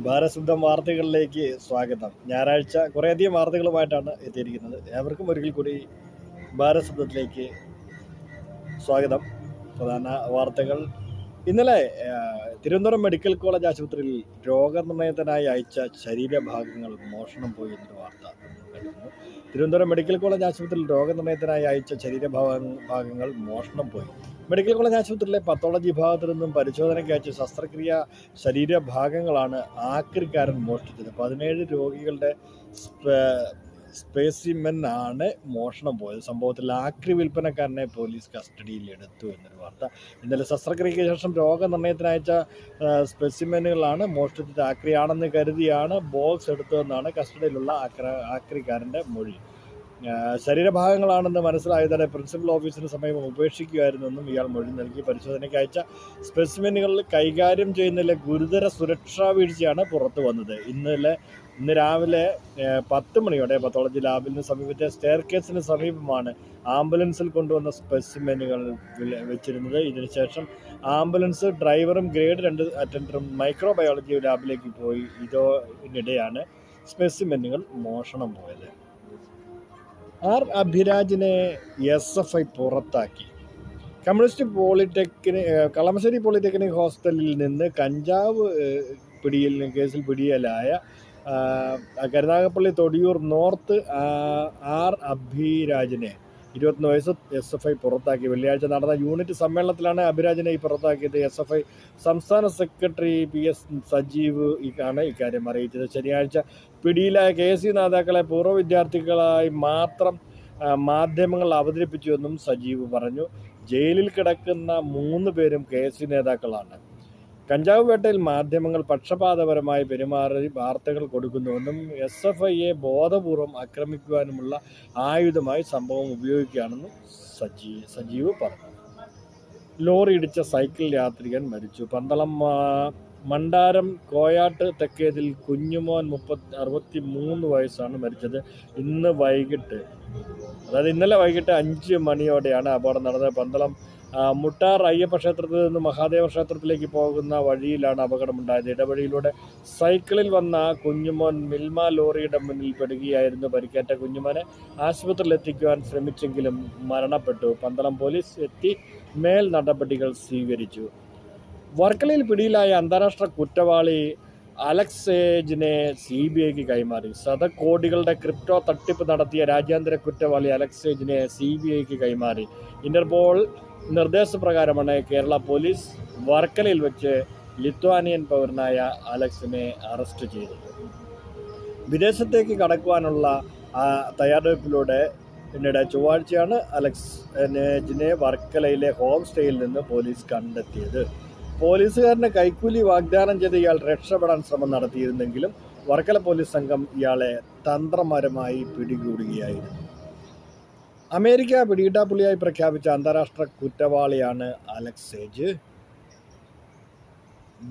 ഭാരതശബ്ദം വാർത്തകളിലേക്ക് സ്വാഗതം. ഞായറാഴ്ച കുറേയധികം വാർത്തകളുമായിട്ടാണ് എത്തിയിരിക്കുന്നത്. ഏവർക്കും ഒരിക്കൽ കൂടി ഭാരതശബ്ദത്തിലേക്ക് സ്വാഗതം. പ്രധാന വാർത്തകൾ ഇന്നലെ തിരുവനന്തപുരം മെഡിക്കൽ കോളേജ് ആശുപത്രിയിൽ രോഗനിർണയത്തിനായി അയച്ച ശരീരഭാഗങ്ങൾ മോഷണം പോയി എന്നൊരു വാർത്ത കേട്ടിരുന്നു. തിരുവനന്തപുരം മെഡിക്കൽ കോളേജ് ആശുപത്രിയിൽ രോഗനിർണയത്തിനായി അയച്ച ശരീരഭാഗങ്ങൾ മോഷണം പോയി. മെഡിക്കൽ കോളേജ് ആശുപത്രിയിലെ പത്തോളജി വിഭാഗത്തിൽ നിന്നും പരിശോധനയ്ക്ക് അയച്ച ശസ്ത്രക്രിയ ശരീരഭാഗങ്ങളാണ് ആക്രിക്കാരൻ മോഷ്ടിച്ചത്. 17 രോഗികളുടെ സ്പെസിമെൻ ആണ് മോഷണം പോയത്. സംഭവത്തിൽ ആക്രി വിൽപ്പനക്കാരനെ പോലീസ് കസ്റ്റഡിയിൽ എടുത്തു എന്നൊരു വാർത്ത. ഇന്നലെ ശസ്ത്രക്രിയയ്ക്ക് ശേഷം രോഗനിർണയത്തിനയച്ച സ്പെസിമെനുകളാണ് മോഷ്ടിച്ചത്. ആക്രിയാണെന്ന് കരുതിയാണ് ബോക്സ് എടുത്തതെന്നാണ് കസ്റ്റഡിയിലുള്ള ആക്രിക്കാരൻ്റെ മൊഴി. ശരീരഭാഗങ്ങളാണെന്ന് മനസ്സിലായതോടെ പ്രിൻസിപ്പൽ ഓഫീസിന് സമീപം ഉപേക്ഷിക്കുകയായിരുന്നെന്നും ഇയാൾ മൊഴി നൽകി. പരിശോധനയ്ക്ക് അയച്ച സ്പെസിമെനുകളിൽ കൈകാര്യം ചെയ്യുന്നതിലെ ഗുരുതര സുരക്ഷാ വീഴ്ചയാണ് പുറത്തു വന്നത്. ഇന്ന് രാവിലെ 10 മണിയോടെ പത്തോളജി ലാബിന് സമീപത്തെ സ്റ്റെയർ കേസിന് സമീപമാണ് ആംബുലൻസിൽ കൊണ്ടുവന്ന സ്പെസിമെനുകൾ വെച്ചിരുന്നത്. ഇതിനുശേഷം ആംബുലൻസ് ഡ്രൈവറും ഗ്രേഡ് 2 അറ്റൻഡറും മൈക്രോബയോളജി ലാബിലേക്ക് പോയി. ഇതിനിടെയാണ് സ്പെസിമെനുകൾ മോഷണം പോയത്. ആർ അഭിരാജിനെ SFI പുറത്താക്കി. കളമശ്ശേരി പോളിടെക്നിക് ഹോസ്റ്റലിൽ നിന്ന് കഞ്ചാവ് കേസിൽ പിടിയിലായ കരുനാഗപ്പള്ളി തൊടിയൂർ നോർത്ത് ആർ അഭിരാജിനെ 21 വയസ്സ് SFI പുറത്താക്കി. വെള്ളിയാഴ്ച നടന്ന യൂണിറ്റ് സമ്മേളനത്തിലാണ് അഭിരാജിനെ പുറത്താക്കിയത്. SFI സംസ്ഥാന സെക്രട്ടറി PS സജീവ് ആണ് ഇക്കാര്യം അറിയിച്ചത്. ശനിയാഴ്ച പിടിയിലായ KC നേതാക്കളെ പൂർവ്വ വിദ്യാർത്ഥികളായി മാത്രം മാധ്യമങ്ങൾ അവതരിപ്പിച്ചുവെന്നും സജീവ് പറഞ്ഞു. ജയിലിൽ കിടക്കുന്ന 3 പേരും KC നേതാക്കളാണ്. കഞ്ചാവ് വേട്ടയിൽ മാധ്യമങ്ങൾ പക്ഷപാതപരമായി പെരുമാറി വാർത്തകൾ കൊടുക്കുന്നുവെന്നും SFIയെ ബോധപൂർവം ആക്രമിക്കുവാനുമുള്ള ആയുധമായി സംഭവം ഉപയോഗിക്കുകയാണെന്നും സജീവ് പറഞ്ഞു. ലോറി ഇടിച്ച സൈക്കിൾ യാത്രികൻ മരിച്ചു. പന്തളം മണ്ടാരം കോയാട്ട് തെക്കേതിൽ കുഞ്ഞുമോൻ 63 വയസ്സാണ് മരിച്ചത്. ഇന്നലെ വൈകിട്ട് 5 മണിയോടെയാണ് അപകടം നടന്നത്. പന്തളം മുട്ടാർ അയ്യപ്പ ക്ഷേത്രത്തിൽ നിന്ന് മഹാദേവ ക്ഷേത്രത്തിലേക്ക് പോകുന്ന വഴിയിലാണ് അപകടമുണ്ടായത്. ഇടവഴിയിലൂടെ സൈക്കിളിൽ വന്ന കുഞ്ഞുമോൻ മിൽമ ലോറിയുടെ മുന്നിൽ പെടുകയായിരുന്നു. പരിക്കേറ്റ കുഞ്ഞുമോനെ ആശുപത്രിയിൽ എത്തിക്കുവാൻ ശ്രമിച്ചെങ്കിലും മരണപ്പെട്ടു. പന്തളം പോലീസ് എത്തി മേൽ നടപടികൾ സ്വീകരിച്ചു. വർക്കലയിൽ പിടിയിലായ അന്താരാഷ്ട്ര കുറ്റവാളി അലക്സേജിനെ CBIക്ക് കൈമാറി. ശതകോടികളുടെ ക്രിപ്റ്റോ തട്ടിപ്പ് നടത്തിയ രാജ്യാന്തര കുറ്റവാളി അലക്സേജിനെ CBIക്ക് കൈമാറി. ഇന്റർപോൾ നിർദ്ദേശപ്രകാരമാണ് കേരള പോലീസ് വർക്കലയിൽ വെച്ച് ലിത്വാനിയൻ പൗരനായ അലക്സിനെ അറസ്റ്റ് ചെയ്തത്. വിദേശത്തേക്ക് കടക്കുവാനുള്ള തയ്യാറെടുപ്പിലൂടെ പിന്നീട് ചൊവ്വാഴ്ചയാണ് അലക്സിനെ വർക്കലയിലെ ഹോം സ്റ്റേയിൽ നിന്ന് പോലീസ് കണ്ടെത്തിയത്. പോലീസുകാരന് കൈക്കൂലി വാഗ്ദാനം ചെയ്ത് ഇയാൾ രക്ഷപ്പെടാൻ ശ്രമം നടത്തിയിരുന്നെങ്കിലും വർക്കല പോലീസ് സംഘം ഇയാളെ തന്ത്രപരമായി പിടികൂടുകയായിരുന്നു. അമേരിക്ക പിടികിട്ടാപ്പുള്ളിയായി പ്രഖ്യാപിച്ച അന്താരാഷ്ട്ര കുറ്റവാളിയാണ് അലക്സേജ്.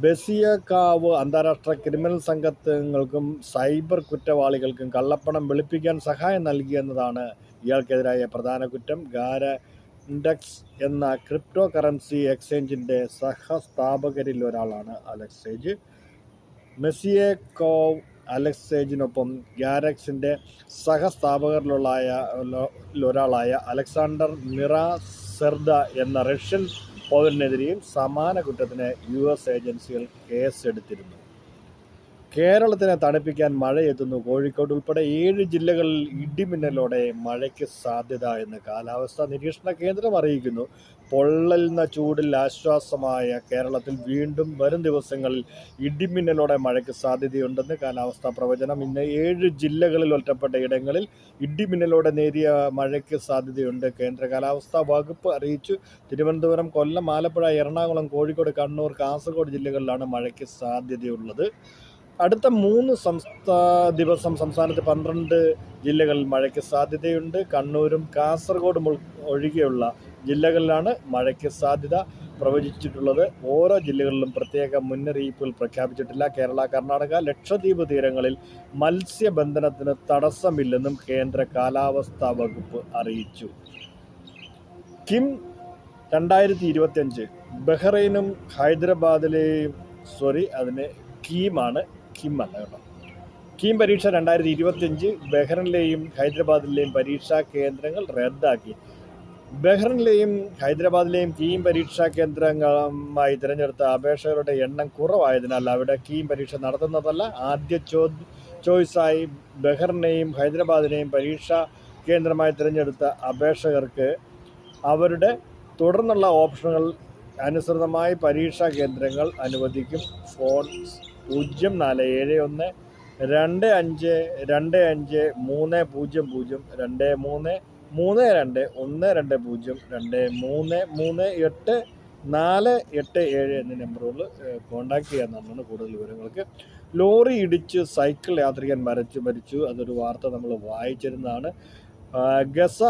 ബസിയക്കാവ് അന്താരാഷ്ട്ര ക്രിമിനൽ സംഘങ്ങൾക്കും സൈബർ കുറ്റവാളികൾക്കും കള്ളപ്പണം വെളുപ്പിക്കാൻ സഹായം നൽകിയെന്നതാണ് ഇയാൾക്കെതിരായ പ്രധാന കുറ്റം. ഇൻഡെക്സ് എന്ന ക്രിപ്റ്റോ കറൻസി എക്സ്ചേഞ്ചിൻ്റെ സഹസ്ഥാപകരിൽ ഒരാളാണ് അലക്സേജ്. മെസിയേക്കോവ് അലക്സേജിനൊപ്പം ഗാരക്സിൻ്റെ സഹസ്ഥാപകരിലൊരാളായ അലക്സാണ്ടർ മിറാസെർദ എന്ന റഷ്യൻ പൗരനെതിരെയും സമാന കുറ്റത്തിന് US ഏജൻസികൾ കേസെടുത്തിരുന്നു. കേരളത്തിനെ തണുപ്പിക്കാൻ മഴയെത്തുന്നു. കോഴിക്കോട് ഉൾപ്പെടെ 7 ജില്ലകളിൽ ഇടിമിന്നലോടെ മഴയ്ക്ക് സാധ്യത എന്ന് കാലാവസ്ഥാ നിരീക്ഷണ കേന്ദ്രം അറിയിക്കുന്നു. പൊള്ളുന്ന ചൂടിൽ ആശ്വാസമായ കേരളത്തിൽ വീണ്ടും വരും ദിവസങ്ങളിൽ ഇടിമിന്നലോടെ മഴയ്ക്ക് സാധ്യതയുണ്ടെന്ന് കാലാവസ്ഥാ പ്രവചനം. ഇന്ന് 7 ജില്ലകളിൽ ഒറ്റപ്പെട്ട ഇടങ്ങളിൽ ഇടിമിന്നലോടെ നേരിയ മഴയ്ക്ക് സാധ്യതയുണ്ട്. കേന്ദ്ര കാലാവസ്ഥാ വകുപ്പ് അറിയിച്ചു. തിരുവനന്തപുരം, കൊല്ലം, ആലപ്പുഴ, എറണാകുളം, കോഴിക്കോട്, കണ്ണൂർ, കാസർഗോഡ് ജില്ലകളിലാണ് മഴയ്ക്ക് സാധ്യതയുള്ളത്. അടുത്ത 3 ദിവസം സംസ്ഥാനത്ത് 12 ജില്ലകളിൽ മഴയ്ക്ക് സാധ്യതയുണ്ട്. കണ്ണൂരും കാസർഗോഡും ഒഴികെയുള്ള ജില്ലകളിലാണ് മഴയ്ക്ക് സാധ്യത പ്രവചിച്ചിട്ടുള്ളത്. ഓരോ ജില്ലകളിലും പ്രത്യേക മുന്നറിയിപ്പുകൾ പ്രഖ്യാപിച്ചിട്ടില്ല. കേരള, കർണാടക, ലക്ഷദ്വീപ് തീരങ്ങളിൽ മത്സ്യബന്ധനത്തിന് തടസ്സമില്ലെന്നും കേന്ദ്ര കാലാവസ്ഥാ വകുപ്പ് അറിയിച്ചു. കിം 2025 ബഹ്റൈനും ഹൈദരാബാദിലെയും കീമാണ് കിം അല്ല കേട്ടോ. കീം പരീക്ഷ 2025 ബഹ്റിനിലെയും ഹൈദരാബാദിലെയും പരീക്ഷാ കേന്ദ്രങ്ങൾ റദ്ദാക്കി. ബഹ്റിനിലെയും ഹൈദരാബാദിലെയും കീം പരീക്ഷാ കേന്ദ്രങ്ങളുമായി തിരഞ്ഞെടുത്ത അപേക്ഷകരുടെ എണ്ണം കുറവായതിനാൽ അവിടെ കീം പരീക്ഷ നടത്തുന്നതല്ല. ആദ്യ ചോയ്സായി ബഹ്റിനെയും ഹൈദരാബാദിനെയും പരീക്ഷാ കേന്ദ്രമായി തിരഞ്ഞെടുത്ത അപേക്ഷകർക്ക് അവരുടെ തുടർന്നുള്ള ഓപ്ഷനുകൾ അനുസൃതമായി പരീക്ഷാ കേന്ദ്രങ്ങൾ അനുവദിക്കും. ഫോൺ 0471 25 25 300 23 32 120 2338 487 എന്നീ നമ്പറുകൾ കോൺടാക്ട് ചെയ്യാവുന്നതാണ് കൂടുതൽ വിവരങ്ങൾക്ക്. ലോറി ഇടിച്ച് സൈക്കിൾ യാത്രികൻ മരിച്ചു. അതൊരു വാർത്ത നമ്മൾ വായിച്ചിരുന്നതാണ്. ഗസ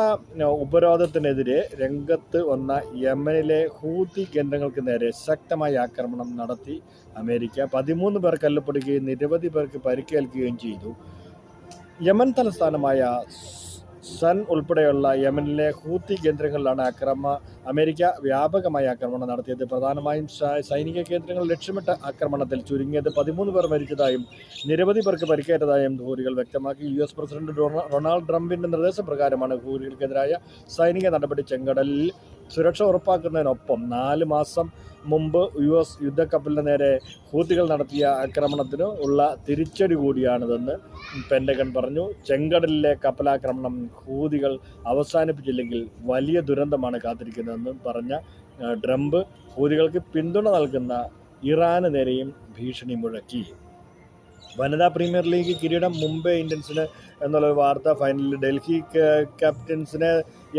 ഉപരോധത്തിനെതിരെ രംഗത്ത് വന്ന യമനിലെ ഹൂതി കേന്ദ്രങ്ങൾക്ക് നേരെ ശക്തമായ ആക്രമണം നടത്തി അമേരിക്ക. 13 പേർ കൊല്ലപ്പെടുകയും നിരവധി പേർക്ക് പരിക്കേൽക്കുകയും ചെയ്തു. യമൻ തലസ്ഥാനമായ സൻ ഉൾപ്പെടെയുള്ള യമനിലെ ഹൂത്തി കേന്ദ്രങ്ങളിലാണ് അമേരിക്ക വ്യാപകമായ ആക്രമണം നടത്തിയത്. പ്രധാനമായും സൈനിക കേന്ദ്രങ്ങൾ ലക്ഷ്യമിട്ട ആക്രമണത്തിൽ ചുരുങ്ങിയത് 13 പേർ മരിച്ചതായും നിരവധി പേർക്ക് പരിക്കേറ്റതായും ഹൂതികൾ വ്യക്തമാക്കി. US പ്രസിഡന്റ് ഡൊണാൾഡ് ട്രംപിന്റെ നിർദ്ദേശപ്രകാരമാണ് ഹൂതികൾക്കെതിരായ സൈനിക നടപടി. ചെങ്കടലിൽ സുരക്ഷ ഉറപ്പാക്കുന്നതിനൊപ്പം 4 മാസം മുമ്പ് US യുദ്ധക്കപ്പലിന് നേരെ ഹൂതികൾ നടത്തിയ ആക്രമണത്തിന് ഉള്ള തിരിച്ചടി കൂടിയാണിതെന്ന് പെന്റഗൺ പറഞ്ഞു. ചെങ്കടലിലെ കപ്പലാക്രമണം ഹൂതികൾ അവസാനിപ്പിച്ചില്ലെങ്കിൽ വലിയ ദുരന്തമാണ് കാത്തിരിക്കുന്നതെന്നും പറഞ്ഞ ട്രംപ് ഹൂതികൾക്ക് പിന്തുണ നൽകുന്ന ഇറാന് നേരെയും ഭീഷണി മുഴക്കി. വനിതാ പ്രീമിയർ ലീഗ് കിരീടം മുംബൈ ഇന്ത്യൻസിന് എന്നുള്ള വാർത്ത. ഫൈനലിൽ ഡൽഹി ക്യാപിറ്റൽസിനെ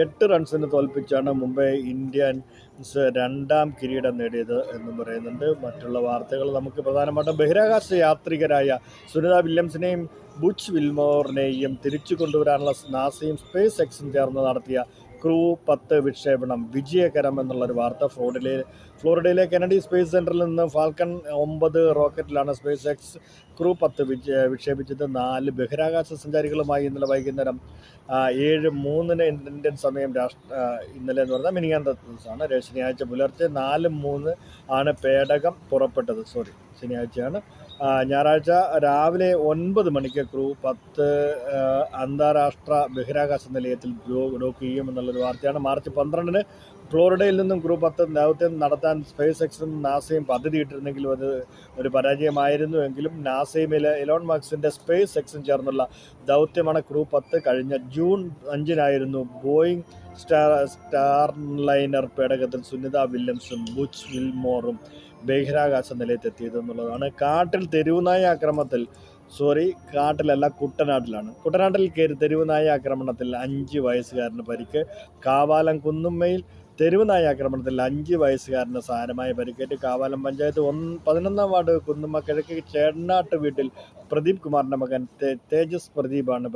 8 റൺസിന് തോൽപ്പിച്ചാണ് മുംബൈ ഇന്ത്യൻസ് 2ാം കിരീടം നേടിയത് എന്നും പറയുന്നുണ്ട്. മറ്റുള്ള വാർത്തകൾ നമുക്ക് പ്രധാനമായിട്ടും ബഹിരാകാശ യാത്രികരായ സുനിത വില്യംസിനെയും ബുച്ച് വിൽമോറിനെയും തിരിച്ചു കൊണ്ടുവരാനുള്ള നാസയും സ്പേസ് എക്സും ചേർന്ന് നടത്തിയ ക്രൂ 10 വിക്ഷേപണം വിജയകരം എന്നുള്ളൊരു വാർത്ത. ഫ്ലോറിഡയിലെ കെനഡി സ്പേസ് സെൻറ്ററിൽ നിന്ന് ഫാൽക്കൺ 9 റോക്കറ്റിലാണ് സ്പേസ് എക്സ് ക്രൂ 10 വിക്ഷേപിച്ചത്. 4 ബഹിരാകാശ സഞ്ചാരികളുമായി ഇന്നലെ വൈകുന്നേരം 7:03 ഇന്ത്യൻ സമയം ഇന്നലെ എന്ന് പറഞ്ഞാൽ മിനിങ്ങാന്ത ദിവസമാണ്. ശനിയാഴ്ച പുലർച്ചെ 4:03 ആണ് പേടകം പുറപ്പെട്ടത്. ശനിയാഴ്ചയാണ്. ഞായറാഴ്ച രാവിലെ 9 മണിക്ക് ക്രൂ 10 അന്താരാഷ്ട്ര ബഹിരാകാശ നിലയത്തിൽ ഡോക്ക് ചെയ്യുമെന്നുള്ളൊരു വാർത്തയാണ്. മാർച്ച് 12 ഫ്ലോറിഡയിൽ നിന്നും ക്രൂ 10 ദൗത്യം നടത്താൻ സ്പേസ് എക്സും നാസയും പദ്ധതിയിട്ടിരുന്നെങ്കിലും അത് ഒരു പരാജയമായിരുന്നു. എങ്കിലും നാസയും എലോൺ മസ്കിൻ്റെ സ്പേസ് എക്സും ചേർന്നുള്ള ദൗത്യമാണ് ക്രൂ 10. കഴിഞ്ഞ ജൂൺ 5 ബോയിങ് സ്റ്റാർലൈനർ പേടകത്തിൽ സുനിത വില്യംസും ബുച്ച് വിൽമോറും ബഹിരാകാശ നിലയത്തെത്തിയതെന്നുള്ളതാണ്. കാട്ടിൽ തെരുവുനായ ആക്രമണത്തിൽ കാട്ടിലല്ല കുട്ടനാട്ടിലാണ്. കുട്ടനാട്ടിൽ തെരുവുനായ ആക്രമണത്തിൽ 5 വയസ്സുകാരന് പരിക്ക്. കാവാലം കുന്നുമ്മയിൽ തെരുവുനായ ആക്രമണത്തിൽ 5 വയസ്സുകാരന് സാരമായ പരിക്കേറ്റ്. കാവാലം പഞ്ചായത്ത് 11ാം വാർഡ് കുന്നുമ്മ കിഴക്ക് ചേടനാട്ട് വീട്ടിൽ പ്രദീപ് കുമാറിൻ്റെ മകൻ തേജസ് പ്രദീപാണ്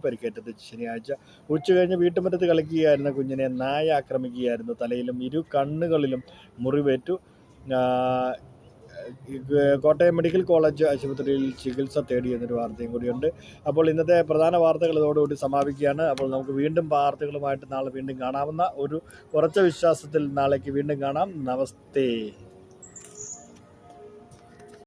പരിക്കേറ്റത്. ശനിയാഴ്ച ഉച്ചകഴിഞ്ഞ് വീട്ടുമുറ്റത്ത് കളിക്കുകയായിരുന്ന കുഞ്ഞിനെ നായ ആക്രമിക്കുകയായിരുന്നു. തലയിലും 2 കണ്ണുകളിലും മുറിവേറ്റു. കോട്ടയം മെഡിക്കൽ കോളേജ് ആശുപത്രിയിൽ ചികിത്സ തേടി എന്നൊരു വാർത്തയും കൂടിയുണ്ട്. അപ്പോൾ ഇന്നത്തെ പ്രധാന വാർത്തകൾ ഇതോടുകൂടി സമാപിക്കുകയാണ്. അപ്പോൾ നമുക്ക് വീണ്ടും വാർത്തകളുമായിട്ട് നാളെ വീണ്ടും കാണാവുന്ന ഒരു ഉറച്ച വിശ്വാസത്തിൽ നാളേക്ക് വീണ്ടും കാണാം. നമസ്തേ.